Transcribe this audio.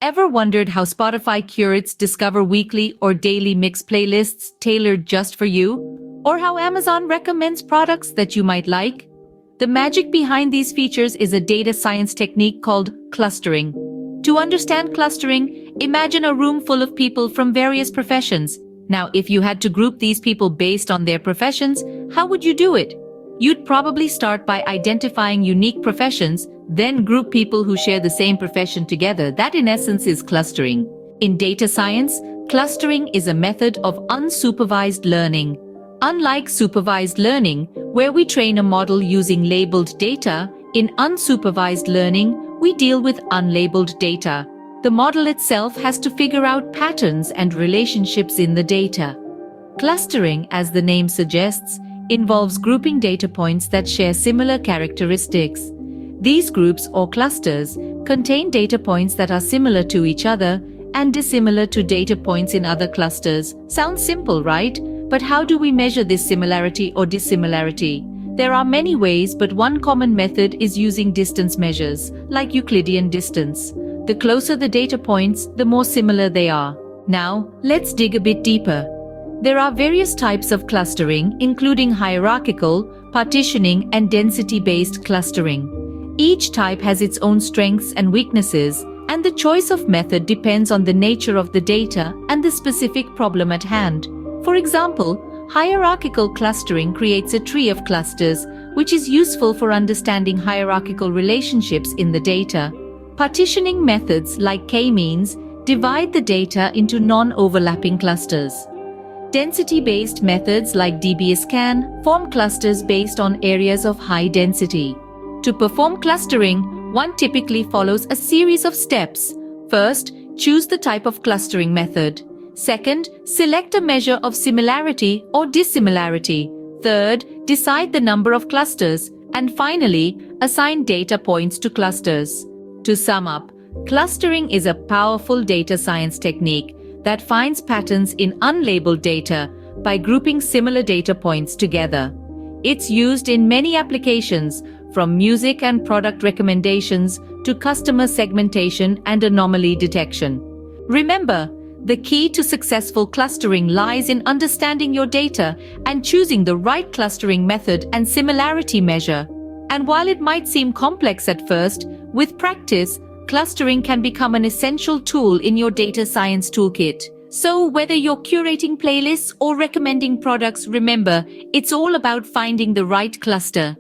Ever wondered how Spotify curates discover weekly or daily mix playlists tailored just for you? Or how Amazon recommends products that you might like? The magic behind these features is a data science technique called clustering. To understand clustering, imagine a room full of people from various professions. Now, if you had to group these people based on their professions, how would you do it? You'd probably start by identifying unique professions, then group people who share the same profession together. That in essence is clustering. In data science, clustering is a method of unsupervised learning. Unlike supervised learning, where we train a model using labeled data, in unsupervised learning, we deal with unlabeled data. The model itself has to figure out patterns and relationships in the data. Clustering, as the name suggests, involves grouping data points that share similar characteristics. These groups or clusters contain data points that are similar to each other and dissimilar to data points in other clusters. Sounds simple, right? But how do we measure this similarity or dissimilarity? There are many ways, but one common method is using distance measures, like Euclidean distance. The closer the data points, the more similar they are. Now, let's dig a bit deeper. There are various types of clustering, including hierarchical, partitioning, and density-based clustering. Each type has its own strengths and weaknesses, and the choice of method depends on the nature of the data and the specific problem at hand. For example, hierarchical clustering creates a tree of clusters, which is useful for understanding hierarchical relationships in the data. Partitioning methods like k-means divide the data into non-overlapping clusters. Density-based methods like dbscan form clusters based on areas of high density. To perform clustering, one typically follows a series of steps. First, choose the type of clustering method. Second, select a measure of similarity or dissimilarity. Third, decide the number of clusters. And finally, assign data points to clusters. To sum up, clustering is a powerful data science technique that finds patterns in unlabeled data by grouping similar data points together. It's used in many applications, from music and product recommendations to customer segmentation and anomaly detection. Remember, the key to successful clustering lies in understanding your data and choosing the right clustering method and similarity measure. And while it might seem complex at first, with practice, clustering can become an essential tool in your data science toolkit. So whether you're curating playlists or recommending products, remember, it's all about finding the right cluster.